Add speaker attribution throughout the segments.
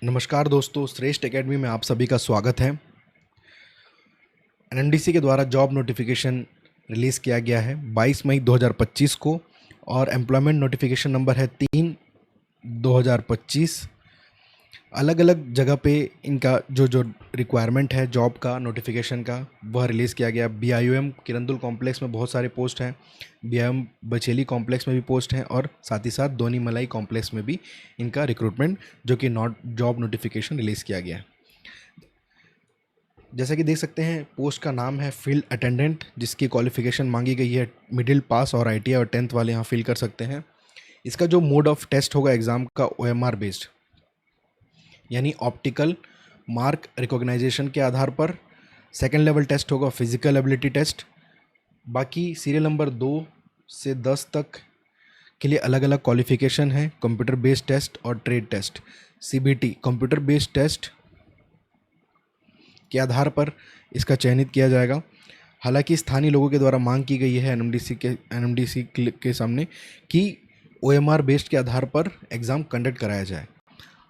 Speaker 1: नमस्कार दोस्तों, श्रेष्ठ एकेडमी में आप सभी का स्वागत है। एनएमडीसी के द्वारा जॉब नोटिफिकेशन रिलीज़ किया गया है 22 मई 2025 को और एम्प्लॉयमेंट नोटिफिकेशन नंबर है 3/2025। अलग अलग जगह पे इनका जो रिक्वायरमेंट है जॉब का नोटिफिकेशन का वह रिलीज़ किया गया। बीआईओएम किरंदुल कॉम्प्लेक्स में बहुत सारे पोस्ट हैं, बीआईओएम बचेली कॉम्प्लेक्स में भी पोस्ट हैं और साथ ही साथ दोनी मलाई कॉम्प्लेक्स में भी इनका रिक्रूटमेंट जो कि नॉट जॉब नोटिफिकेशन रिलीज़ किया गया है। जैसा कि देख सकते हैं पोस्ट का नाम है फील्ड अटेंडेंट, जिसकी क्वालिफिकेशन मांगी गई है मिडिल पास और आईटीआई और 10th वाले यहाँ फिल कर सकते हैं। इसका जो मोड ऑफ टेस्ट होगा एग्ज़ाम का ओएमआर बेस्ड, यानी ऑप्टिकल मार्क रिकॉग्नाइजेशन के आधार पर। सेकेंड लेवल टेस्ट होगा फिजिकल एबिलिटी टेस्ट। बाकी सीरियल नंबर 2 से 10 तक के लिए अलग अलग क्वालिफिकेशन है, कंप्यूटर बेस्ड टेस्ट और trade test. CBT computer based test के आधार पर इसका चयनित किया जाएगा। हालांकि स्थानीय लोगों के द्वारा मांग की गई है एनएमडीसी के सामने कि ओएमआर बेस्ड के आधार पर एग्ज़ाम कंडक्ट कराया जाए।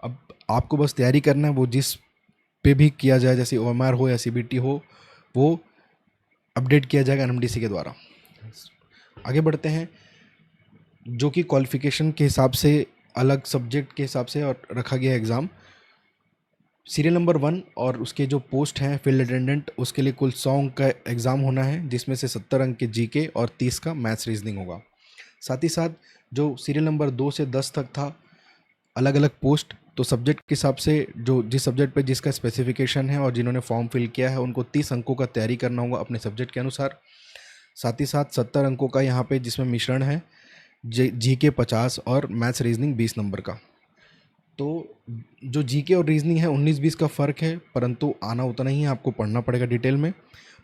Speaker 1: अब आपको बस तैयारी करना है, वो जिस पे भी किया जाए, जैसे ओएमआर हो या सीबीटी हो, वो अपडेट किया जाएगा एनएमडीसी के द्वारा। आगे बढ़ते हैं। जो कि क्वालिफिकेशन के हिसाब से अलग सब्जेक्ट के हिसाब से और रखा गया एग्ज़ाम। सीरियल नंबर 1 और उसके जो पोस्ट हैं फील्ड अटेंडेंट, उसके लिए कुल 100 अंक का एग्ज़ाम होना है, जिसमें से 70 अंक के जीके और 30 का मैथ्स रीजनिंग होगा। साथ ही साथ जो सीरियल नंबर 2 से 10 तक था अलग अलग पोस्ट, तो सब्जेक्ट के हिसाब से जो जिस सब्जेक्ट पे जिसका स्पेसिफिकेशन है और जिन्होंने फॉर्म फिल किया है उनको 30 अंकों का तैयारी करना होगा अपने सब्जेक्ट के अनुसार। साथ ही साथ 70 अंकों का यहाँ पे जिसमें मिश्रण है जीके 50 और मैथ्स रीजनिंग 20 नंबर का। तो जो जीके और रीजनिंग है 19-20 का फ़र्क है, परंतु आना उतना ही है, आपको पढ़ना पड़ेगा डिटेल में।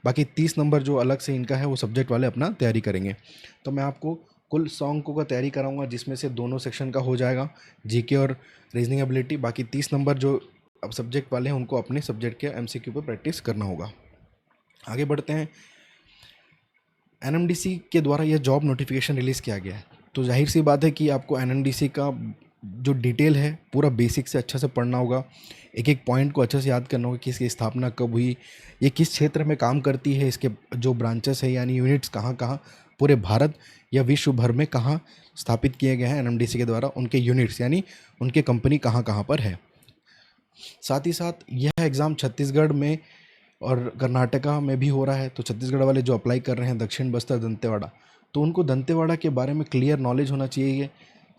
Speaker 1: बाकी 30 नंबर जो अलग से इनका है वो सब्जेक्ट वाले अपना तैयारी करेंगे। तो मैं आपको कुल 100 अंकों का तैयारी कराऊंगा, जिसमें से दोनों सेक्शन का हो जाएगा, जीके और रीजनिंग एबिलिटी। बाकी 30 नंबर जो अब सब्जेक्ट वाले हैं उनको अपने सब्जेक्ट के एमसीक्यू पर प्रैक्टिस करना होगा। आगे बढ़ते हैं। एनएमडीसी के द्वारा यह जॉब नोटिफिकेशन रिलीज़ किया गया है, तो जाहिर सी बात है कि आपको एनएमडीसी का जो डिटेल है पूरा बेसिक से अच्छा से पढ़ना होगा, एक एक पॉइंट को अच्छे से याद करना होगा कि इसकी स्थापना कब हुई, ये किस क्षेत्र में काम करती है, इसके जो ब्रांचेस है यानी यूनिट्स कहाँ कहाँ पूरे भारत या विश्व भर में कहाँ स्थापित किए गए हैं एनएमडीसी के द्वारा, उनके यूनिट्स यानी उनके कंपनी कहाँ कहाँ पर है। साथ ही साथ यह एग्ज़ाम छत्तीसगढ़ में और कर्नाटका में भी हो रहा है। तो छत्तीसगढ़ वाले जो अप्लाई कर रहे हैं दक्षिण बस्तर दंतेवाड़ा, तो उनको दंतेवाड़ा के बारे में क्लियर नॉलेज होना चाहिए,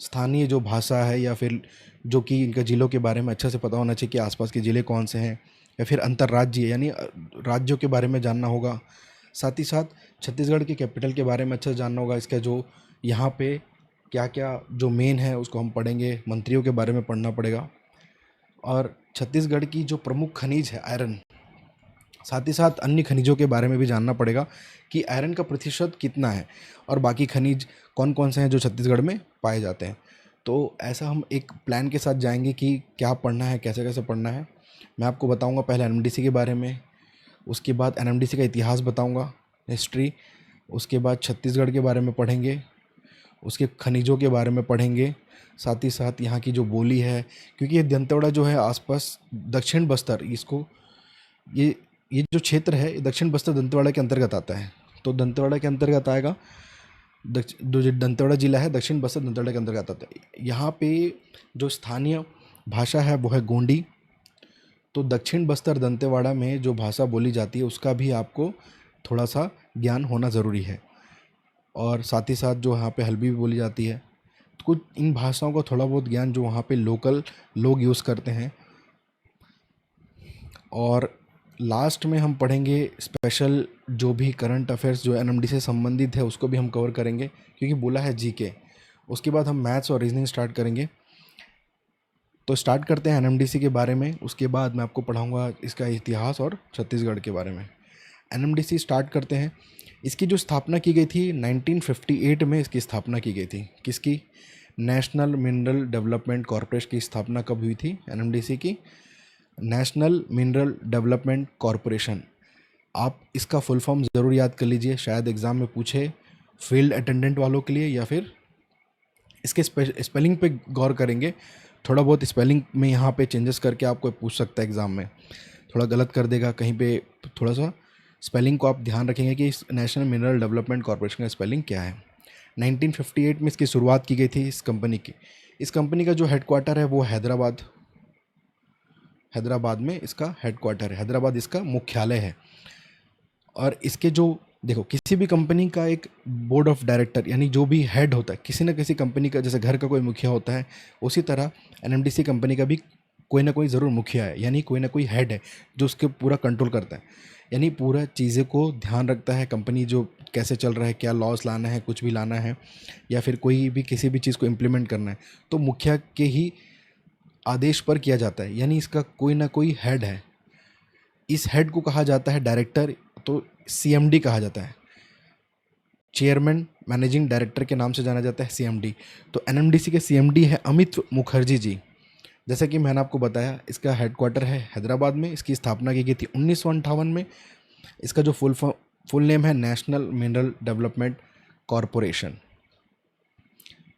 Speaker 1: स्थानीय जो भाषा है या फिर जो कि इनका ज़िलों के बारे में अच्छे से पता होना चाहिए कि आसपास के ज़िले कौन से हैं, या फिर अंतर्राज्यीय यानी राज्यों के बारे में जानना होगा। साथ ही साथ छत्तीसगढ़ की कैपिटल के बारे में अच्छे से जानना होगा, इसका जो यहाँ पे क्या क्या जो मेन है उसको हम पढ़ेंगे, मंत्रियों के बारे में पढ़ना पड़ेगा। और छत्तीसगढ़ की जो प्रमुख खनिज है आयरन, साथ ही साथ अन्य खनिजों के बारे में भी जानना पड़ेगा कि आयरन का प्रतिशत कितना है और बाकी खनिज कौन कौन से हैं जो छत्तीसगढ़ में पाए जाते हैं। तो ऐसा हम एक प्लान के साथ जाएंगे कि क्या पढ़ना है, कैसे कैसे पढ़ना है। मैं आपको बताऊंगा पहले एनएमडीसी के बारे में, उसके बाद एनएमडीसी का इतिहास बताऊंगा, हिस्ट्री, उसके बाद छत्तीसगढ़ के बारे में पढ़ेंगे, उसके खनिजों के बारे में पढ़ेंगे, साथ ही साथ यहाँ की जो बोली है, क्योंकि ये दंतेवाड़ा जो है आसपास दक्षिण बस्तर, इसको ये ये जो क्षेत्र है दक्षिण बस्तर दंतेवाड़ा के अंतर्गत आता है। तो दंतेवाड़ा के अंतर्गत आएगा, जो दंतेवाड़ा जिला है दक्षिण बस्तर दंतेवाड़ा के अंतर्गत आता है। यहाँ पे जो स्थानीय भाषा है वो है गोंडी। तो दक्षिण बस्तर दंतेवाड़ा में जो भाषा बोली जाती है उसका भी आपको थोड़ा सा ज्ञान होना ज़रूरी है, और साथ ही साथ जो यहाँ पे हल्बी भी बोली जाती है। तो कुछ इन भाषाओं का थोड़ा बहुत ज्ञान जो वहाँ पे लोकल लोग यूज़ करते हैं। और लास्ट में हम पढ़ेंगे स्पेशल जो भी करंट अफेयर्स जो एनएमडी से संबंधित है उसको भी हम कवर करेंगे, क्योंकि बोला है जीके। उसके बाद हम मैथ्स और रीजनिंग स्टार्ट करेंगे। तो स्टार्ट करते हैं एनएमडीसी के बारे में, उसके बाद मैं आपको पढ़ाऊंगा इसका इतिहास और छत्तीसगढ़ के बारे में। एनएमडीसी स्टार्ट करते हैं। इसकी जो स्थापना की गई थी 1958 में इसकी स्थापना की गई थी। किसकी? नेशनल मिनरल डेवलपमेंट कॉरपोरेशन की स्थापना कब हुई थी एनएमडीसी की? National mineral development corporation. आप इसका फुल फॉर्म ज़रूर याद कर लीजिए, शायद एग्ज़ाम में पूछे फील्ड अटेंडेंट वालों के लिए, या फिर इसके स्पेलिंग पे गौर करेंगे थोड़ा बहुत स्पेलिंग में यहाँ पे चेंजेस करके आपको पूछ सकता है एग्ज़ाम में, थोड़ा गलत कर देगा कहीं पे, थोड़ा सा स्पेलिंग को आप ध्यान रखेंगे कि इस नेशनल मिनरल डेवलपमेंट कॉर्पोरेशन का स्पेलिंग क्या है। 1958 में इसकी शुरुआत की गई थी इस कंपनी की। इस कंपनी का जो हेडक्वार्टर है वो हैदराबाद में इसका हेडक्वार्टर है, हैदराबाद इसका मुख्यालय है। और इसके जो देखो, किसी भी कंपनी का एक बोर्ड ऑफ डायरेक्टर यानी जो भी हेड होता है किसी न किसी कंपनी का, जैसे घर का कोई मुखिया होता है, उसी तरह एनएमडीसी कंपनी का भी कोई ना कोई ज़रूर मुखिया है, यानी कोई ना कोई हेड है जो उसके पूरा कंट्रोल करता है, यानी पूरा चीज़ें को ध्यान रखता है, कंपनी जो कैसे चल रहा है, क्या लॉस लाना है, कुछ भी लाना है, या फिर कोई भी किसी भी चीज़ को इम्प्लीमेंट करना है, तो मुखिया के ही आदेश पर किया जाता है, यानी इसका कोई ना कोई हेड है। इस हेड को कहा जाता है डायरेक्टर, तो सीएमडी कहा जाता है, चेयरमैन मैनेजिंग डायरेक्टर के नाम से जाना जाता है सीएमडी। तो एनएमडीसी के सीएमडी है अमित मुखर्जी जी। जैसा कि मैंने आपको बताया, इसका हेडक्वार्टर है हैदराबाद में, इसकी स्थापना की गई थी 1958 में। इसका जो फुल नेम है नेशनल मिनरल डेवलपमेंट कॉरपोरेशन।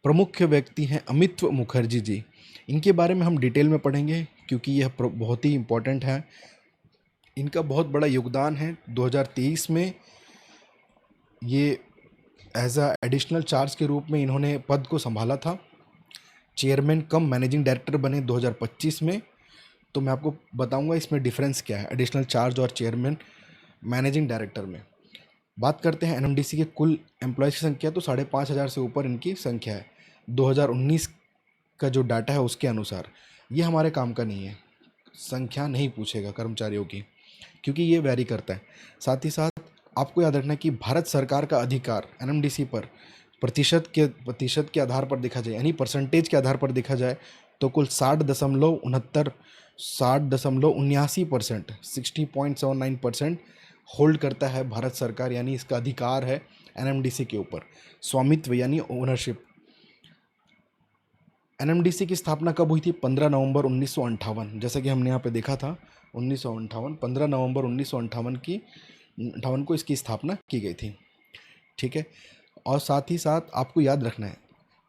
Speaker 1: प्रमुख व्यक्ति हैं अमित मुखर्जी जी। इनके बारे में हम डिटेल में पढ़ेंगे क्योंकि यह बहुत ही इम्पोर्टेंट है। इनका बहुत बड़ा योगदान है। 2023 में ये एज अ एडिशनल चार्ज के रूप में इन्होंने पद को संभाला था। चेयरमैन कम मैनेजिंग डायरेक्टर बने 2025 में। तो मैं आपको बताऊंगा इसमें डिफरेंस क्या है एडिशनल चार्ज और चेयरमैन मैनेजिंग डायरेक्टर में। बात करते हैं एनएमडीसी के कुल एम्प्लॉयज़ की संख्या, तो 5,500 से ऊपर इनकी संख्या है 2019 का जो डाटा है उसके अनुसार। ये हमारे काम का नहीं है, संख्या नहीं पूछेगा कर्मचारियों की, क्योंकि ये वैरी करता है। साथ ही साथ आपको याद रखना है कि भारत सरकार का अधिकार एनएमडीसी पर प्रतिशत के आधार पर देखा जाए, यानी परसेंटेज के आधार पर देखा जाए, तो कुल 60.79% 60.79% होल्ड करता है भारत सरकार, यानी इसका अधिकार है एनएमडीसी के ऊपर, स्वामित्व यानी ओनरशिप। एनएमडीसी की स्थापना कब हुई थी? 15 नवंबर 1958। जैसा कि हमने यहाँ पे देखा था 1958, 15 नवंबर 1958 को इसकी स्थापना की गई थी। ठीक है। और साथ ही साथ आपको याद रखना है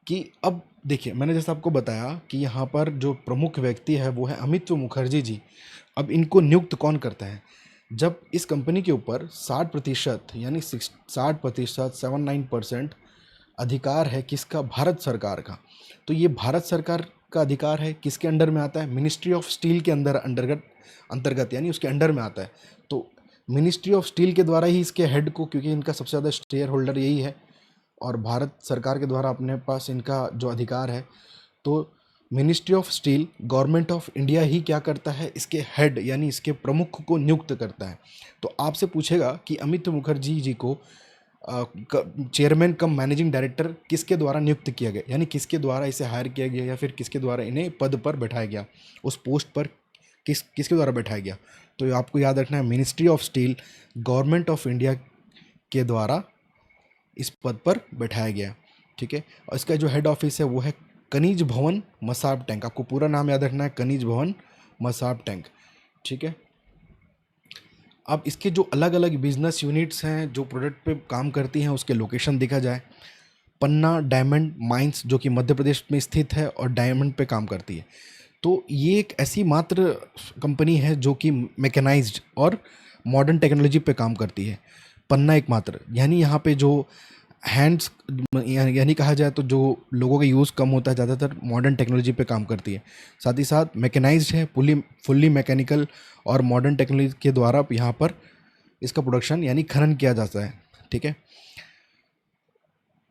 Speaker 1: कि अब देखिए, मैंने जैसा आपको बताया कि यहाँ पर जो प्रमुख व्यक्ति है वो है अमित मुखर्जी जी। अब इनको नियुक्त कौन करता है? जब इस कंपनी के ऊपर 60% यानी 60% 79% अधिकार है किसका? भारत सरकार का। तो ये भारत सरकार का अधिकार है, किसके अंडर में आता है? मिनिस्ट्री ऑफ स्टील के अंतर्गत यानी उसके अंडर में आता है। तो मिनिस्ट्री ऑफ स्टील के द्वारा ही इसके हेड को, क्योंकि इनका सबसे ज़्यादा शेयर होल्डर यही है और भारत सरकार के द्वारा अपने पास इनका जो अधिकार है, तो ministry of steel government of India ही क्या करता है? इसके हेड यानी इसके प्रमुख को नियुक्त करता है। तो आपसे पूछेगा कि अमित मुखर्जी जी को चेयरमैन कम मैनेजिंग डायरेक्टर किसके द्वारा नियुक्त किया गया, यानी किसके द्वारा इसे हायर किया गया या फिर किसके द्वारा इन्हें पद पर बैठाया गया, उस पोस्ट पर किसके द्वारा बैठाया गया? तो आपको याद रखना है ministry of steel government of India के द्वारा इस पद पर बैठाया गया। ठीक है। और इसका जो हेड ऑफिस है वो है खनिज भवन मसाब टैंक। आपको पूरा नाम याद रखना है, खनिज भवन मसाब टैंक। ठीक है। अब इसके जो अलग अलग बिजनेस यूनिट्स हैं जो प्रोडक्ट पे काम करती हैं, उसके लोकेशन देखा जाए, पन्ना डायमंड माइंस जो कि मध्य प्रदेश में स्थित है और डायमंड पे काम करती है। तो ये एक ऐसी मात्र कंपनी है जो कि मैकेनाइज्ड और मॉडर्न टेक्नोलॉजी पे काम करती है। पन्ना एकमात्र, यानी यहाँ पे जो हैंड्स यानी कहा जाए तो जो लोगों का यूज़ कम होता है, ज़्यादातर मॉडर्न टेक्नोलॉजी पे काम करती है। साथ ही साथ मैकेनाइज्ड है, फुल्ली मैकेनिकल और मॉडर्न टेक्नोलॉजी के द्वारा यहाँ पर इसका प्रोडक्शन यानी खनन किया जाता है। ठीक है।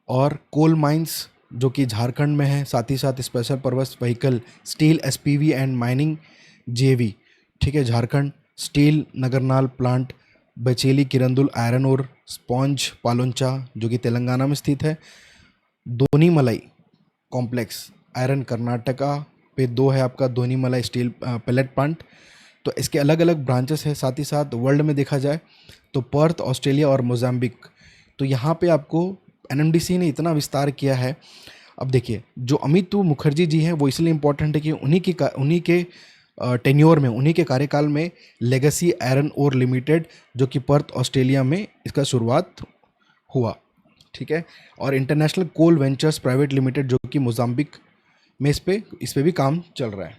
Speaker 1: और कोल माइंस जो कि झारखंड में है, साथ ही साथ special purpose vehicle steel SPV and mining JV. ठीक है। Jharkhand steel Nagarnar plant, Bacheli Kirandul iron और स्पॉन्ज पालोंचा जो कि तेलंगाना में स्थित है। दोनीमलाई कॉम्प्लेक्स आयरन कर्नाटका पे 2 है आपका दोनीमलाई स्टील पैलेट प्लांट। तो इसके अलग अलग ब्रांचेस हैं। साथ ही साथ वर्ल्ड में देखा जाए तो पर्थ ऑस्ट्रेलिया और मोजाम्बिक। तो यहाँ पे आपको एनएमडीसी ने इतना विस्तार किया है। अब देखिए, जो अमित मुखर्जी जी हैं वो इसलिए इम्पोर्टेंट है कि उन्हीं के टेन्योर में, उन्हीं के कार्यकाल में लेगेसी आयरन ओर लिमिटेड जो कि पर्थ ऑस्ट्रेलिया में इसका शुरुआत हुआ। ठीक है। और international coal ventures private limited जो कि मोजाम्बिक में इस पे भी काम चल रहा है।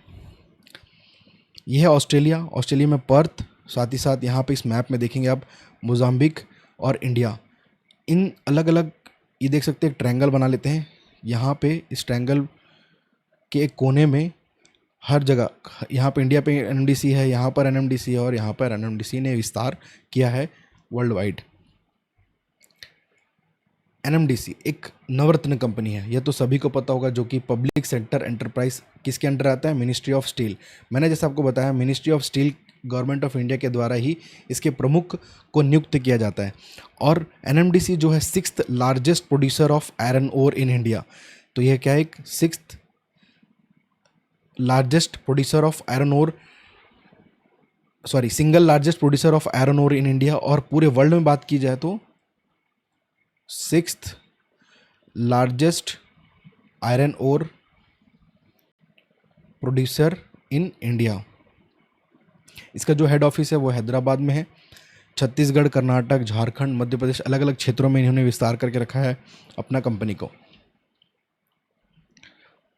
Speaker 1: यह है ऑस्ट्रेलिया। ऑस्ट्रेलिया में पर्थ, साथ ही साथ यहाँ पे इस मैप में देखेंगे आप मोजाम्बिक और इंडिया। इन अलग अलग, ये देख सकते हैं एक ट्रायंगल बना लेते हैं। यहाँ पे इस ट्रायंगल के एक कोने में हर जगह, यहाँ पे इंडिया पे एनएमडीसी है, यहाँ पर एनएमडीसी है और यहाँ पर एनएमडीसी ने विस्तार किया है वर्ल्ड वाइड। एनएमडीसी एक नवरत्न कंपनी है, यह तो सभी को पता होगा, जो कि पब्लिक सेक्टर एंटरप्राइज किसके अंडर आता है, मिनिस्ट्री ऑफ स्टील। मैंने जैसे आपको बताया, ministry of steel government of India के द्वारा ही इसके प्रमुख को नियुक्त किया जाता है। और एनएमडीसी जो है 6th largest producer of iron ore in India. तो यह क्या है, एक 6th largest producer of iron ore, sorry single largest producer of iron ore in India. और पूरे वर्ल्ड में बात की जाए तो 6th largest iron ore producer in India. इसका जो हेड ऑफिस है वो हैदराबाद में है। छत्तीसगढ़, कर्नाटक, झारखंड, मध्य प्रदेश, अलग अलग क्षेत्रों में इन्होंने विस्तार करके रखा है अपना कंपनी को।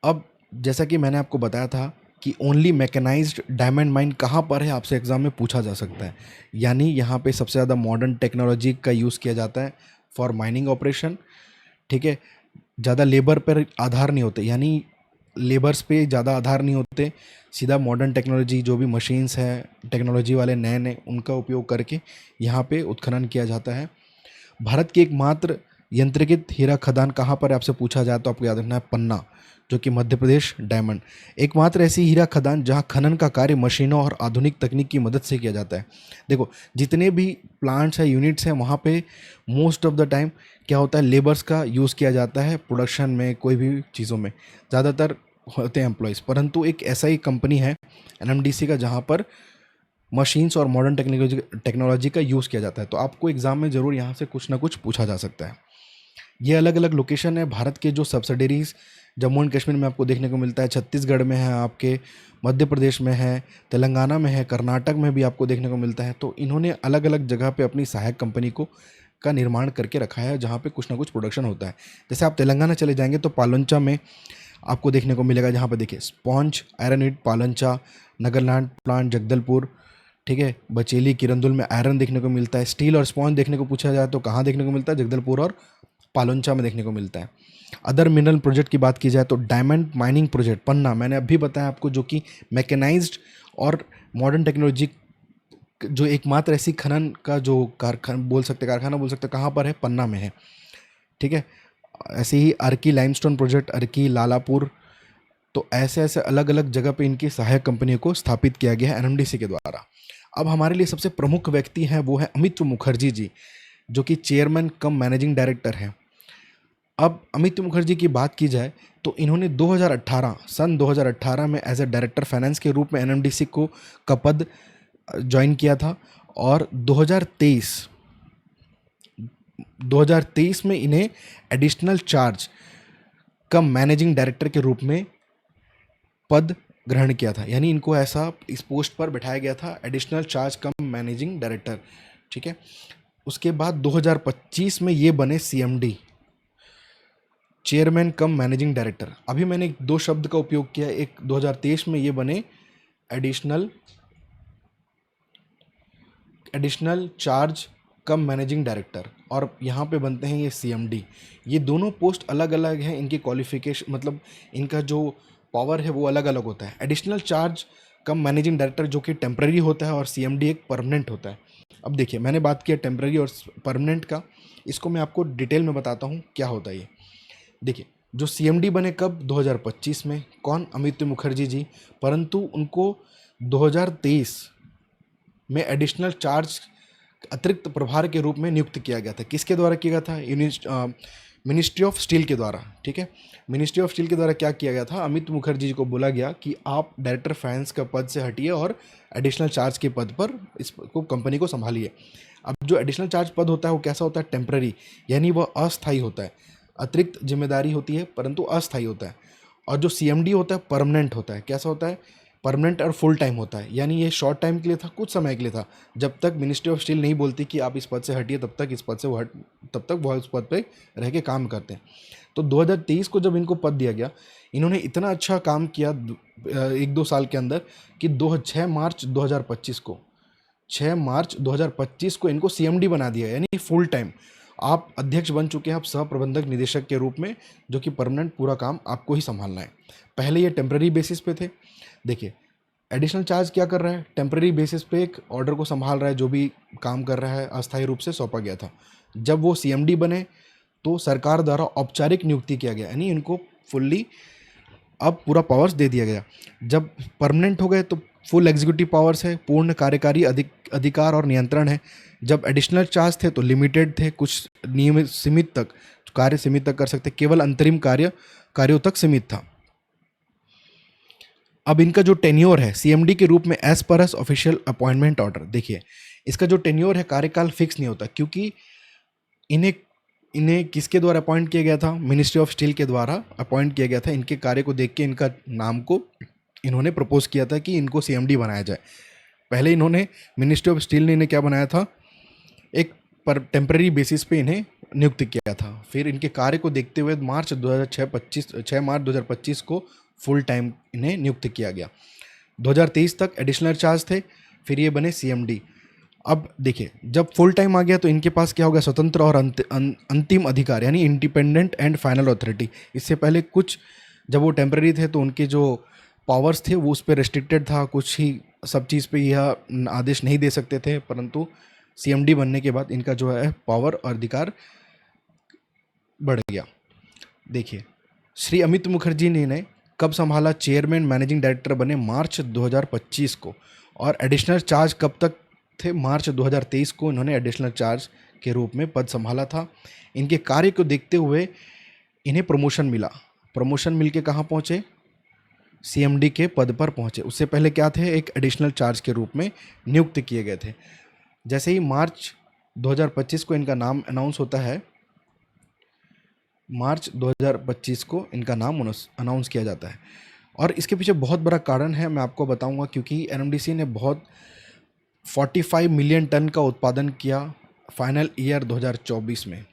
Speaker 1: अब जैसा कि मैंने आपको बताया था कि ओनली मैकेनाइज्ड डायमंड माइन कहाँ पर है, आपसे एग्जाम में पूछा जा सकता है। यानी यहाँ पे सबसे ज़्यादा मॉडर्न टेक्नोलॉजी का यूज़ किया जाता है फॉर माइनिंग ऑपरेशन। ठीक है, ज़्यादा लेबर पर आधार नहीं होते, यानी लेबर्स पे ज़्यादा आधार नहीं होते, सीधा मॉडर्न टेक्नोलॉजी, जो भी मशीन्स हैं टेक्नोलॉजी वाले नए नए, उनका उपयोग करके यहाँ पे उत्खनन किया जाता है। भारत की एकमात्र यंत्रीकृत हीरा खदान कहाँ पर है, आपसे पूछा जाए तो आपको याद रखना है पन्ना, जो कि मध्य प्रदेश डायमंड। एकमात्र ऐसी हीरा खदान जहाँ खनन का कार्य मशीनों और आधुनिक तकनीक की मदद से किया जाता है। देखो, जितने भी प्लांट्स हैं, यूनिट्स हैं, वहाँ पे मोस्ट ऑफ द टाइम क्या होता है, लेबर्स का यूज़ किया जाता है प्रोडक्शन में, कोई भी चीज़ों में ज़्यादातर होते हैं एम्प्लॉयज़। परंतु एक ऐसा ही कंपनी है एनएमडीसी का, जहाँ पर मशीन्स और मॉडर्न टेक्नोलॉजी का यूज़ किया जाता है। तो आपको एग्ज़ाम में ज़रूर यहाँ से कुछ ना कुछ पूछा जा सकता है। ये अलग अलग लोकेशन है भारत के, जो सब्सिडरीज जम्मू एंड कश्मीर में आपको देखने को मिलता है, छत्तीसगढ़ में है, आपके मध्य प्रदेश में है, तेलंगाना में है, कर्नाटक में भी आपको देखने को मिलता है। तो इन्होंने अलग अलग जगह पे अपनी सहायक कंपनी को का निर्माण करके रखा है, जहाँ पे कुछ ना कुछ प्रोडक्शन होता है। जैसे आप तेलंगाना चले जाएंगे तो पालंचा में आपको देखने को मिलेगा, जहाँ पे देखिए स्पॉन्ज आयरन ईट पालंचा, नगरलैंड प्लांट जगदलपुर, ठीक है, बचेली किरंदुल में आयरन देखने को मिलता है। स्टील और स्पॉन्ज देखने को पूछा जाए तो कहाँ देखने को मिलता है, जगदलपुर और पालंचा में देखने को मिलता है। अदर मिनरल प्रोजेक्ट की बात की जाए तो डायमंड माइनिंग प्रोजेक्ट पन्ना, मैंने अभी बताया आपको, जो कि मैकेनाइज्ड और मॉडर्न टेक्नोलॉजी, जो एकमात्र ऐसी खनन का जो कारखाना बोल सकते, कहाँ पर है, पन्ना में है। ठीक है, ऐसे ही अर्की लाइमस्टोन प्रोजेक्ट, अर्की, लालापुर। तो ऐसे ऐसे अलग अलग जगह पे इनकी सहायक कंपनियों को स्थापित किया गया है एनएमडीसी के द्वारा। अब हमारे लिए सबसे प्रमुख व्यक्ति हैं वो है अमित मुखर्जी जी, जो कि चेयरमैन कम मैनेजिंग डायरेक्टर हैं। अब अमित मुखर्जी की बात की जाए तो इन्होंने 2018 में एज ए डायरेक्टर फाइनेंस के रूप में एनएमडीसी का पद ज्वाइन किया था। और 2023 में इन्हें additional charge cum managing director के रूप में पद ग्रहण किया था, यानी इनको ऐसा इस पोस्ट पर बैठाया गया था, additional charge cum managing director. ठीक है, उसके बाद 2025 में ये बने CMD, chairman cum managing director. अभी मैंने दो शब्द का उपयोग किया, एक 2023 में ये बने additional charge cum managing director, और यहाँ पे बनते हैं ये सीएमडी। ये दोनों पोस्ट अलग अलग हैं, इनकी क्वालिफिकेशन मतलब इनका जो पावर है वो अलग अलग होता है। Additional charge cum managing director जो कि टेम्पररी होता है, और सीएमडी एक परमानेंट होता है। अब देखिए, मैंने बात किया टेम्पररी और परमानेंट का, इसको मैं आपको डिटेल में बताता हूँ क्या होता है ये। देखिए, जो सीएमडी बने कब, 2025 में, कौन, अमित मुखर्जी जी। परंतु उनको 2023 में एडिशनल चार्ज अतिरिक्त प्रभार के रूप में नियुक्त किया गया था। किसके द्वारा किया गया था, मिनिस्ट्री ऑफ स्टील के द्वारा। ठीक है, मिनिस्ट्री ऑफ स्टील के द्वारा क्या किया गया था, अमित मुखर्जी जी को बोला गया कि आप डायरेक्टर फाइनेंस का पद से हटिए और एडिशनल चार्ज के पद पर इसको कंपनी को संभालिए। अब जो एडिशनल चार्ज पद होता है वो कैसा होता है, टेम्पररी, यानी वह अस्थायी होता है, अतिरिक्त जिम्मेदारी होती है परंतु अस्थायी होता है। और जो सीएमडी होता है परमानेंट होता है, कैसा होता है, परमानेंट और फुल टाइम होता है। यानी ये शॉर्ट टाइम के लिए था, कुछ समय के लिए था, जब तक मिनिस्ट्री ऑफ स्टील नहीं बोलती कि आप इस पद से हटिए तब तक वो उस पद पे रह के काम करते हैं। तो 2023 को जब इनको पद दिया गया, इन्होंने इतना अच्छा काम किया 1-2 साल के अंदर कि 6 मार्च 2025 को इनको सीएमडी बना दिया, यानी फुल टाइम आप अध्यक्ष बन चुके हैं, आप सह प्रबंधक निदेशक के रूप में, जो कि परमानेंट पूरा काम आपको ही संभालना है। पहले ये टेम्पररी बेसिस पे थे। देखिए एडिशनल चार्ज क्या कर रहा है, टेम्पररी बेसिस पे एक ऑर्डर को संभाल रहा है, जो भी काम कर रहा है अस्थायी रूप से सौंपा गया था। जब वो सीएमडी बने तो सरकार द्वारा औपचारिक नियुक्ति किया गया, यानी इनको फुल्ली अब पूरा पावर्स दे दिया गया। जब परमानेंट हो गए तो फुल एग्जीक्यूटिव पावर्स है, पूर्ण कार्यकारी अधिकार और नियंत्रण है। जब एडिशनल चार्ज थे तो लिमिटेड थे, कुछ नियमित सीमित तक कार्य सीमित तक कर सकते, केवल अंतरिम कार्यों तक सीमित था। अब इनका जो टेन्योर है सीएमडी के रूप में as per S official appointment order, देखिए इसका जो टेन्योर है कार्यकाल फिक्स नहीं होता, क्योंकि इन्हें इन्हें किसके द्वारा अपॉइंट किया गया था, मिनिस्ट्री ऑफ स्टील के द्वारा अपॉइंट किया गया था। इनके कार्य को देख के इनका नाम को इन्होंने प्रपोज किया था कि इनको सीएमडी बनाया जाए। पहले इन्होंने मार्च ऑफ स्टील ने इन्हें क्या बनाया था, एक पर टेम्पररी बेसिस पे इन्हें नियुक्त किया था। फिर इनके कार्य को देखते हुए 6 मार्च 2025 को फुल टाइम इन्हें नियुक्त किया गया। 2023 तक एडिशनल चार्ज थे, फिर ये बने सीएमडी। अब देखिए जब फुल टाइम आ गया तो इनके पास क्या हो गया, स्वतंत्र और अंतिम अधिकार, यानी इंडिपेंडेंट एंड फाइनल अथॉरिटी। इससे पहले कुछ जब वो टेम्पररी थे तो उनके जो पावर्स थे वो उस पर रेस्ट्रिक्टेड था, कुछ ही सब चीज़ पे यह आदेश नहीं दे सकते थे, परंतु सीएमडी बनने के बाद इनका जो है पावर और अधिकार बढ़ गया। देखिए श्री अमित मुखर्जी ने कब संभाला, चेयरमैन मैनेजिंग डायरेक्टर बने मार्च 2025 को, और एडिशनल चार्ज कब तक थे, मार्च 2023 को इन्होंने एडिशनल चार्ज के रूप में पद संभाला था। इनके कार्य को देखते हुए इन्हें प्रमोशन मिला। प्रमोशन मिलके कहाँ पहुँचे, सीएमडी के पद पर पहुँचे। उससे पहले क्या थे, एक एडिशनल चार्ज के रूप में नियुक्त किए गए थे। जैसे ही मार्च 2025 को इनका नाम अनाउंस होता है, मार्च 2025 को इनका नाम अनाउंस किया जाता है। और इसके पीछे बहुत बड़ा कारण है, मैं आपको बताऊंगा, क्योंकि एनएमडीसी ने बहुत 45 मिलियन टन का उत्पादन किया फाइनल ईयर 2024 में।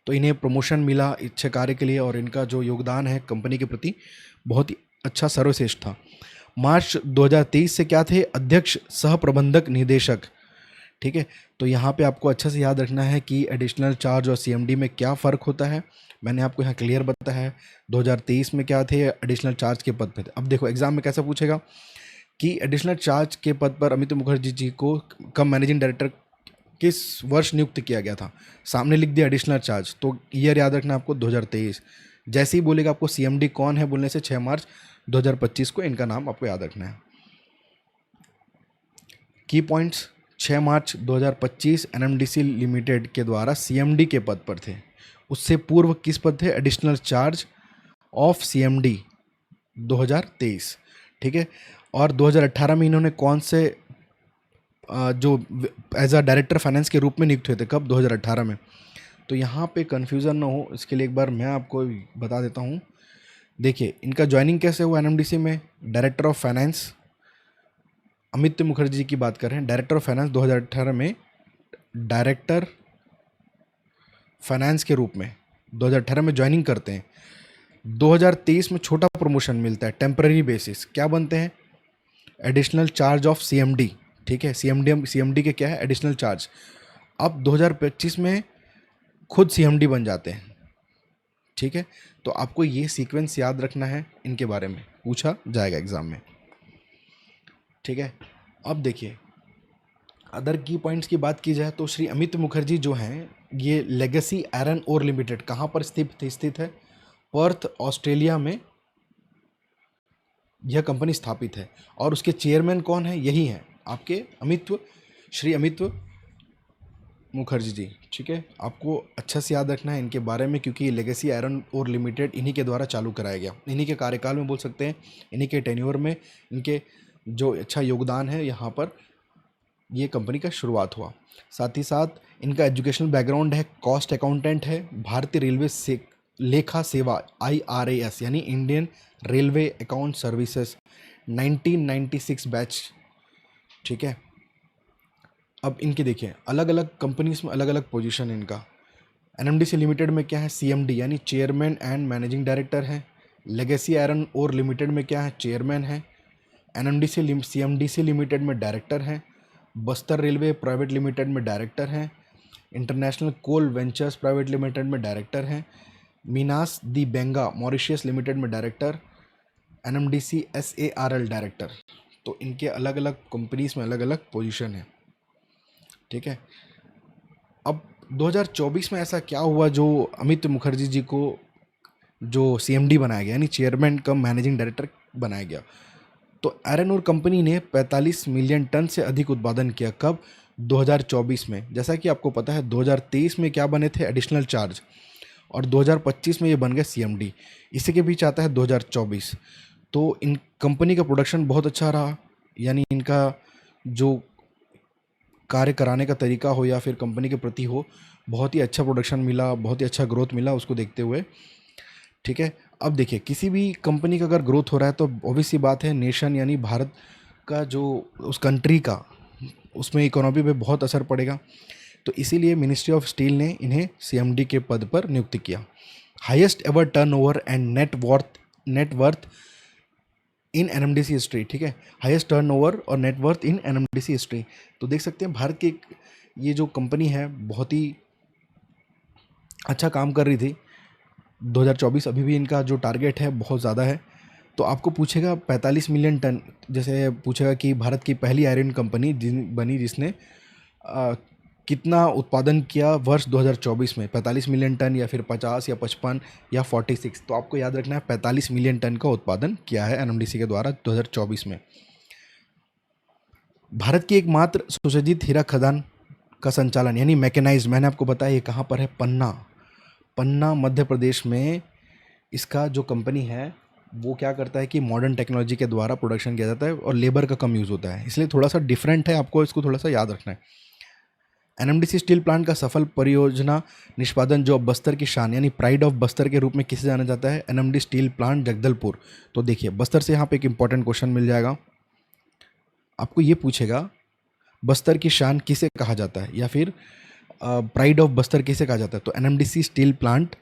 Speaker 1: तो इन्हें प्रमोशन मिला अच्छे कार्य के लिए, और इनका जो योगदान है कंपनी के प्रति बहुत ही अच्छा सर्वश्रेष्ठ था। मार्च 2023 से क्या थे, अध्यक्ष सह प्रबंधक निदेशक। ठीक है, तो यहाँ पे आपको अच्छे से याद रखना है कि एडिशनल चार्ज और सीएमडी में क्या फ़र्क होता है। मैंने आपको यहाँ क्लियर बताया है। 2023 में क्या थे, एडिशनल चार्ज के पद पे थे। अब देखो एग्जाम में कैसे पूछेगा कि एडिशनल चार्ज के पद पर अमित मुखर्जी जी को कब मैनेजिंग डायरेक्टर किस वर्ष नियुक्त किया गया था, सामने लिख दिया एडिशनल चार्ज, तो ईयर याद रखना आपको 2023। जैसे ही बोलेगा आपको सीएमडी कौन है बोलने से 6 मार्च 2025 को इनका नाम आपको याद रखना है। की पॉइंट्स, 6 मार्च 2025 एनएमडीसी लिमिटेड के द्वारा सीएमडी के पद पर थे। उससे पूर्व किस पद थे, एडिशनल चार्ज ऑफ सीएमडी 2023। ठीक है, और 2018 में इन्होंने कौन से जो एज अ डायरेक्टर फाइनेंस के रूप में नियुक्त हुए थे, कब, 2018 में। तो यहाँ पे कन्फ्यूज़न ना हो इसके लिए एक बार मैं आपको बता देता हूँ। देखिए इनका ज्वाइनिंग कैसे हुआ एनएमडीसी में, director of finance, Amit Mukherjee की बात कर रहे हैं, डायरेक्टर ऑफ फाइनेंस 2018 में डायरेक्टर फाइनेंस के रूप में 2018 में ज्वाइनिंग करते हैं। 2023 में छोटा प्रमोशन मिलता है टेम्पररी बेसिस, क्या बनते हैं, एडिशनल चार्ज ऑफ सीएमडी। ठीक है, सीएमडी के क्या है, एडिशनल चार्ज। अब 2025 में खुद सीएमडी बन जाते हैं। ठीक है, तो आपको ये सीक्वेंस याद रखना है, इनके बारे में पूछा जाएगा एग्जाम में। ठीक है, अब देखिए अदर की पॉइंट्स की बात की जाए तो श्री अमित मुखर्जी जो हैं, ये लेगेसी आयरन ओर लिमिटेड कहाँ पर स्थित है, पर्थ ऑस्ट्रेलिया में यह कंपनी स्थापित है। और उसके चेयरमैन कौन है, यही हैं आपके श्री अमित मुखर्जी जी। ठीक है, आपको अच्छा से याद रखना है इनके बारे में, क्योंकि ये लेगेसी आयरन ओर लिमिटेड इन्हीं के द्वारा चालू कराया गया, इन्हीं के कार्यकाल में बोल सकते हैं, इन्हीं के टेन्योर में इनके जो अच्छा योगदान है यहाँ पर ये कंपनी का शुरुआत हुआ। साथ ही साथ इनका एजुकेशनल बैकग्राउंड है, कॉस्ट अकाउंटेंट है, भारतीय रेलवे से लेखा सेवा IRAS यानी Indian railway account services 1996 batch. ठीक है, अब इनके देखिए अलग अलग कंपनीज में अलग अलग पोजीशन इनका। एनएमडीसी लिमिटेड में क्या है, CMD यानी चेयरमैन एंड मैनेजिंग डायरेक्टर है। लेगेसी आयरन ओर लिमिटेड में क्या है, चेयरमैन है। एनएमडीसी सीएमडीसी लिमिटेड में डायरेक्टर हैं। बस्तर रेलवे प्राइवेट लिमिटेड में डायरेक्टर हैं। International coal ventures private limited में डायरेक्टर हैं। Minas de Benga Mauritius limited में डायरेक्टर। NMDC SARL director. तो इनके अलग अलग कंपनीज में अलग अलग पोजीशन है, ठीक है। अब 2024 में ऐसा क्या हुआ जो अमित मुखर्जी जी को जो सीएमडी बनाया गया, यानी चेयरमैन कम मैनेजिंग डायरेक्टर बनाया गया। तो आयरन ओर कंपनी ने 45 मिलियन टन से अधिक उत्पादन किया। कब? 2024 में। जैसा कि आपको पता है 2023 में क्या बने थे, एडिशनल चार्ज, और 2025 में ये बन गए सीएमडी। इसी के बीच आता है 2024। तो इन कंपनी का प्रोडक्शन बहुत अच्छा रहा, यानी इनका जो कार्य कराने का तरीका हो या फिर कंपनी के प्रति हो, बहुत ही अच्छा प्रोडक्शन मिला, बहुत ही अच्छा ग्रोथ मिला उसको देखते हुए, ठीक है। अब देखिए, किसी भी कंपनी का अगर ग्रोथ हो रहा है तो ऑब्वियस सी बात है नेशन यानी भारत का जो उस कंट्री का उसमें इकोनॉमी पे बहुत असर पड़ेगा। तो इसीलिए मिनिस्ट्री ऑफ स्टील ने इन्हें सीएमडी के पद पर नियुक्त किया। Highest ever turnover and net worth in NMDC history, ठीक है। हाईएस्ट टर्नओवर और नेटवर्थ इन एनएमडीसी हिस्ट्री। तो देख सकते हैं भारत की ये जो कंपनी है बहुत ही अच्छा काम कर रही थी। 2024 अभी भी इनका जो टारगेट है बहुत ज़्यादा है। तो आपको पूछेगा 45 मिलियन टन, जैसे पूछेगा कि भारत की पहली आयरन कंपनी बनी जिसने कितना उत्पादन किया वर्ष 2024 में, 45 मिलियन टन या फिर 50 या 55 या 46। तो आपको याद रखना है 45 मिलियन टन का उत्पादन किया है एनएमडीसी के द्वारा 2024 में। भारत की एकमात्र सुसज्जित हीरा खदान का संचालन यानी मैकेनाइज्ड, मैंने आपको बताया ये कहाँ पर है, पन्ना मध्य प्रदेश में। इसका जो कंपनी है वो क्या करता है कि मॉडर्न टेक्नोलॉजी के द्वारा प्रोडक्शन किया जाता है और लेबर का कम यूज़ होता है, इसलिए थोड़ा सा डिफरेंट है, आपको इसको थोड़ा सा याद रखना है। एनएमडीसी स्टील प्लांट का सफल परियोजना निष्पादन जो अब बस्तर की शान यानी प्राइड ऑफ बस्तर के रूप में किसे जाना जाता है, एनएमडी स्टील प्लांट जगदलपुर। तो देखिए बस्तर से यहाँ पे एक इंपॉर्टेंट क्वेश्चन मिल जाएगा, आपको ये पूछेगा बस्तर की शान किसे कहा जाता है या फिर प्राइड ऑफ बस्तर किसे कहा जाता है। तो एनएमडीसी स्टील प्लांट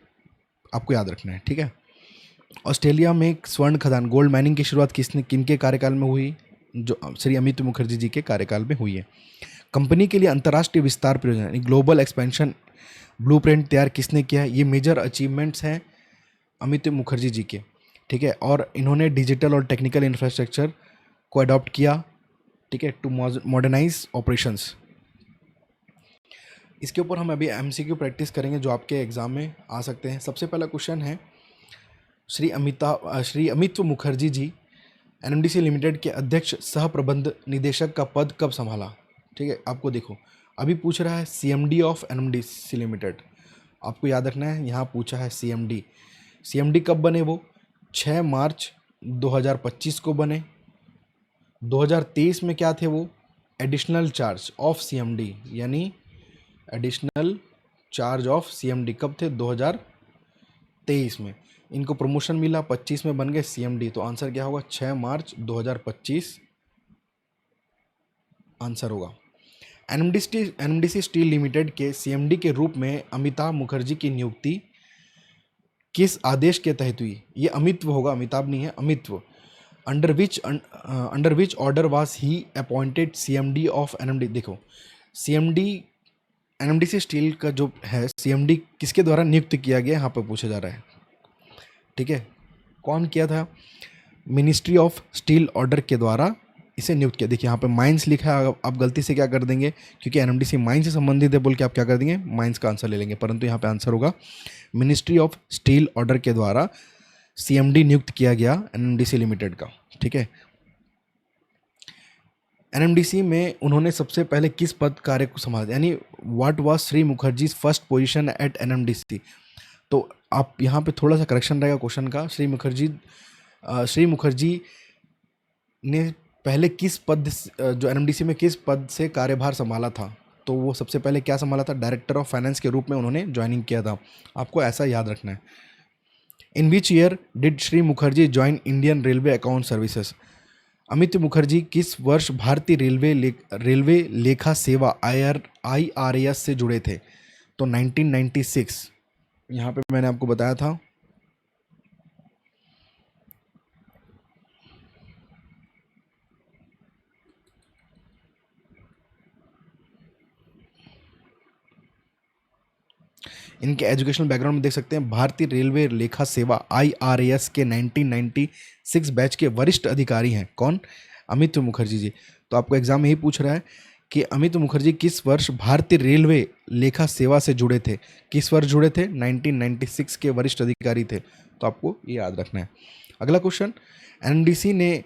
Speaker 1: आपको याद रखना है, ठीक है। ऑस्ट्रेलिया में एक स्वर्ण खदान गोल्ड माइनिंग की शुरुआत किनके कार्यकाल में हुई, जो श्री अमित मुखर्जी जी के कार्यकाल में हुई है। कंपनी के लिए अंतर्राष्ट्रीय विस्तार परियोजना ग्लोबल एक्सपेंशन ब्लूप्रिंट तैयार किसने किया है, ये मेजर अचीवमेंट्स हैं अमित मुखर्जी जी के, ठीक है। और इन्होंने डिजिटल और टेक्निकल इंफ्रास्ट्रक्चर को अडॉप्ट किया, ठीक है, टू मॉडर्नाइज ऑपरेशंस। इसके ऊपर हम अभी एमसीक्यू प्रैक्टिस करेंगे जो आपके एग्जाम में आ सकते हैं। सबसे पहला क्वेश्चन है, श्री अमित मुखर्जी जी एनएमडीसी लिमिटेड के अध्यक्ष सह प्रबंध निदेशक का पद कब संभाला, ठीक है। आपको देखो अभी पूछ रहा है सीएमडी ऑफ एनएमडीसी लिमिटेड, आपको याद रखना है यहाँ पूछा है सीएमडी कब बने, वो 6 मार्च 2025 को बने। 2023 में क्या थे वो, एडिशनल चार्ज ऑफ सीएमडी, यानी एडिशनल चार्ज ऑफ सीएमडी कब थे, 2023 में। इनको प्रमोशन मिला, 25 में बन गए सीएमडी। तो आंसर क्या होगा, 6 मार्च 2025 आंसर होगा। एनएमडीसी स्टील लिमिटेड के सीएमडी के रूप में अमिताभ मुखर्जी की नियुक्ति किस आदेश के तहत हुई, ये अमित्व होगा, अमिताभ नहीं है, Amitva. Under which order was he appointed CMD of NMD. देखो सीएमडी एनएमडीसी स्टील का जो है सीएमडी किसके द्वारा नियुक्त किया गया, यहाँ पर पूछा जा रहा है, ठीक है। कौन किया था, मिनिस्ट्री ऑफ स्टील ऑर्डर के द्वारा इसे नियुक्त किया। देखिए यहाँ पे माइंस लिखा है, आप गलती से क्या कर देंगे, क्योंकि एनएमडीसी माइंस से संबंधित है बोल के आप क्या कर देंगे, माइंस का आंसर ले लेंगे, परंतु यहाँ पे आंसर होगा मिनिस्ट्री ऑफ स्टील ऑर्डर के द्वारा सीएमडी नियुक्त किया गया एनएमडीसी लिमिटेड का, ठीक है। एनएमडीसी में उन्होंने सबसे पहले किस पद कार्य को संभाला, यानी what was Shri Mukherjee first position at NMDC. तो आप यहाँ पे थोड़ा सा करेक्शन रहेगा क्वेश्चन का, श्री मुखर्जी ने पहले किस पद जो एनएमडीसी में किस पद से कार्यभार संभाला था, तो वो सबसे पहले क्या संभाला था, डायरेक्टर ऑफ फाइनेंस के रूप में उन्होंने ज्वाइनिंग किया था, आपको ऐसा याद रखना है। In which year did Shri Mukherjee join Indian railway account services. Amit Mukherjee किस वर्ष भारतीय रेलवे लेखा सेवा IRAS से जुड़े थे, तो 1996। यहाँ पे मैंने आपको बताया था इनके एजुकेशनल बैकग्राउंड में देख सकते हैं भारतीय रेलवे लेखा सेवा IRAS के 1996 बैच के वरिष्ठ अधिकारी हैं। कौन? अमित मुखर्जी जी। तो आपको एग्जाम यही पूछ रहा है कि अमित मुखर्जी किस वर्ष भारतीय रेलवे लेखा सेवा से जुड़े थे? किस वर्ष जुड़े थे? 1996 के वरिष्ठ अधिकारी थे। तो आपको ये याद रखना है। अगला क्वेश्चन, एनएमडीसी ने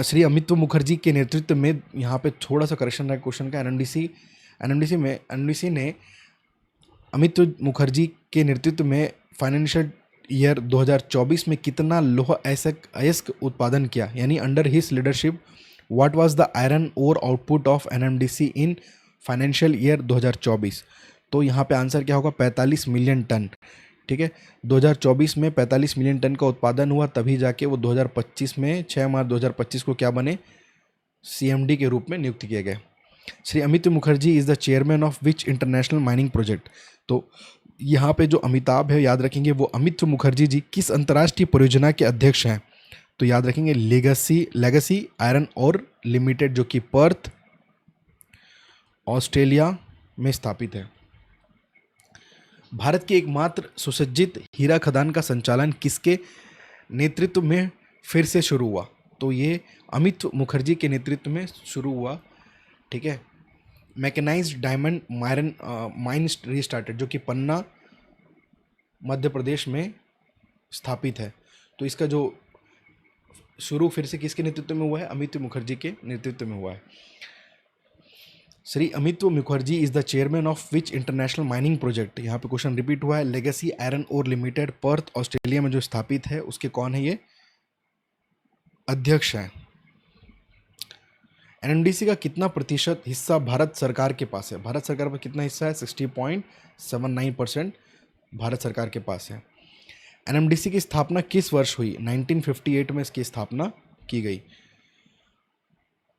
Speaker 1: श्री अमित मुखर्जी के नेतृत्व में, यहाँ पे थोड़ा सा करेक्शन है क्वेश्चन का, एनएमडीसी ने अमित मुखर्जी के नेतृत्व में फाइनेंशियल ईयर 2024 में कितना लौह अयस्क उत्पादन किया? यानी under his leadership what was the iron ore output of NMDC in financial year 2024? तो यहाँ पे आंसर क्या होगा? 45 मिलियन टन। ठीक है, 2024 में 45 मिलियन टन का उत्पादन हुआ, तभी जाके वो 2025 में 6 मार्च 2025 को क्या बने? CMD के रूप में नियुक्त किए गए। Shri Amit Mukherjee is the chairman of which international mining project? तो यहाँ पे जो अमिताभ है, याद रखेंगे, वो अमित मुखर्जी जी किस अंतर्राष्ट्रीय परियोजना के अध्यक्ष हैं? तो याद रखेंगे लेगेसी आयरन और लिमिटेड, जो कि पर्थ ऑस्ट्रेलिया में स्थापित है। भारत की एकमात्र सुसज्जित हीरा खदान का संचालन किसके नेतृत्व में फिर से शुरू हुआ? तो ये अमित मुखर्जी के नेतृत्व में शुरू हुआ। ठीक है, मैकेनाइज्ड डायमंड माइन रीस्टार्टेड, जो कि पन्ना मध्य प्रदेश में स्थापित है। तो इसका जो शुरू फिर से किसके नेतृत्व में हुआ है? अमित मुखर्जी के नेतृत्व में हुआ है। Shri Amit Mukherjee is the chairman of which international mining project? यहाँ पे क्वेश्चन रिपीट हुआ है। Legacy iron ore limited, Perth Australia में जो स्थापित है, उसके कौन है ये अध्यक्ष हैं? एनएमडीसी का कितना प्रतिशत हिस्सा भारत सरकार के पास है? भारत सरकार पर कितना हिस्सा है? 60.79% भारत सरकार के पास है। एनएमडीसी की स्थापना किस वर्ष हुई? 1958 में इसकी स्थापना की गई।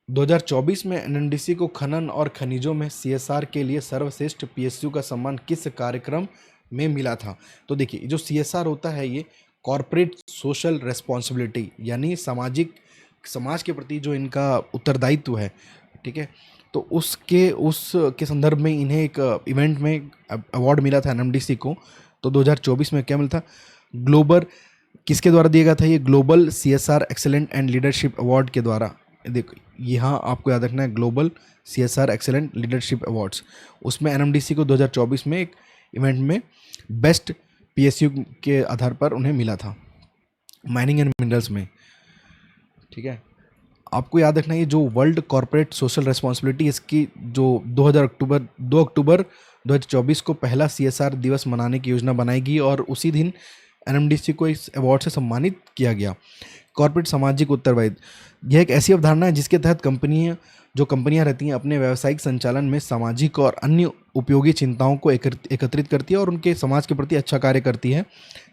Speaker 1: 2024 में एनएमडीसी को खनन और खनिजों में CSR के लिए सर्वश्रेष्ठ PSU का सम्मान किस कार्यक्रम में मिला था? तो देखिए, जो CSR होता है, ये कॉर्पोरेट सोशल रेस्पॉन्सिबिलिटी, यानी समाज के प्रति जो इनका उत्तरदायित्व है। ठीक है, तो उसके संदर्भ में इन्हें एक इवेंट में अवार्ड मिला था एनएमडीसी को। तो 2024 में क्या मिला था? किसके द्वारा दिया गया था? ये global CSR excellent and leadership award के द्वारा। देखो, यहाँ आपको याद रखना है, global CSR excellent leadership awards, उसमें एनएमडीसी को 2024 में एक इवेंट में बेस्ट PSU के आधार पर उन्हें मिला था, माइनिंग एंड मिनरल्स में। ठीक है, आपको याद रखना है, ये जो वर्ल्ड कॉर्पोरेट सोशल रेस्पॉन्सिबिलिटी, इसकी जो 2 अक्टूबर 2024 को पहला CSR दिवस मनाने की योजना बनाएगी, और उसी दिन एनएमडीसी को इस अवार्ड से सम्मानित किया गया। कॉर्पोरेट सामाजिक उत्तरदायित्व, यह एक ऐसी अवधारणा है जिसके तहत कंपनियां रहती हैं, अपने व्यावसायिक संचालन में सामाजिक और अन्य उपयोगी चिंताओं को एकत्रित करती है और उनके समाज के प्रति अच्छा कार्य करती है।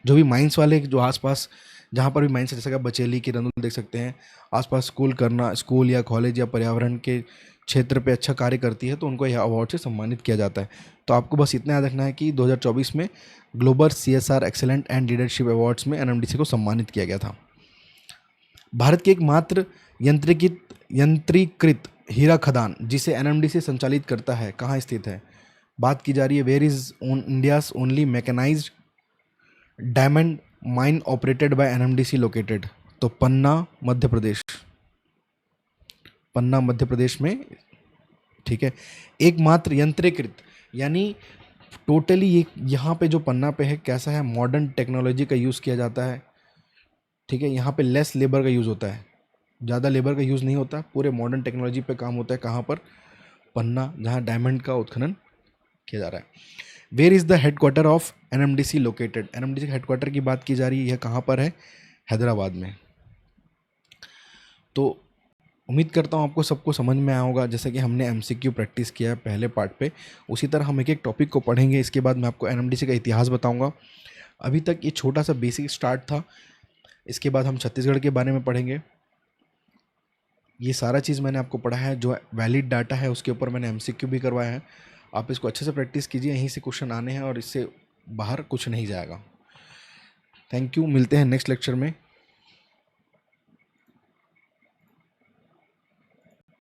Speaker 1: जो भी माइंस वाले, जो आसपास जहाँ पर भी माइंस, जैसे कि बचेली की रंदुल देख सकते हैं, आसपास स्कूल या कॉलेज या पर्यावरण के क्षेत्र पे अच्छा कार्य करती है, तो उनको यह अवार्ड से सम्मानित किया जाता है। तो आपको बस इतना याद रखना है कि 2024 में global CSR excellent and leadership awards में एनएमडीसी को सम्मानित किया गया था। भारत की एकमात्र यंत्रीकृत हीरा खदान जिसे एनएमडीसी संचालित करता है, कहाँ स्थित है? बात की जा रही है where is India's only mechanised diamond mine operated by NMDC located? तो पन्ना मध्य प्रदेश में। ठीक है, एकमात्र यंत्रीकृत, यानी टोटली ये यहाँ पे जो पन्ना पे है, कैसा है, मॉडर्न टेक्नोलॉजी का यूज़ किया जाता है। ठीक है, यहाँ पे लेस लेबर का यूज़ होता है, ज़्यादा लेबर का यूज़ नहीं होता, पूरे मॉडर्न टेक्नोलॉजी पे काम होता है। कहाँ पर? पन्ना, जहाँ डायमंड का उत्खनन किया जा रहा है। Where is the headquarter of NMDC located? NMDC के हेडक्वार्टर की बात की जा रही है, यह कहाँ पर है? हैदराबाद में। तो उम्मीद करता हूँ आपको सबको समझ में आया होगा। जैसे कि हमने MCQ प्रैक्टिस किया है पहले पार्ट पे, उसी तरह हम एक एक टॉपिक को पढ़ेंगे। इसके बाद मैं आपको एनएमडीसी का इतिहास बताऊंगा। अभी तक ये छोटा सा बेसिक स्टार्ट था, इसके बाद हम छत्तीसगढ़ के बारे में पढ़ेंगे। ये सारा चीज़ मैंने आपको पढ़ाया है, जो वैलिड डाटा है उसके ऊपर मैंने MCQ भी करवाया है। आप इसको अच्छे से प्रैक्टिस कीजिए, यहीं से क्वेश्चन आने हैं और इससे बाहर कुछ नहीं जाएगा। थैंक यू, मिलते हैं नेक्स्ट लेक्चर में।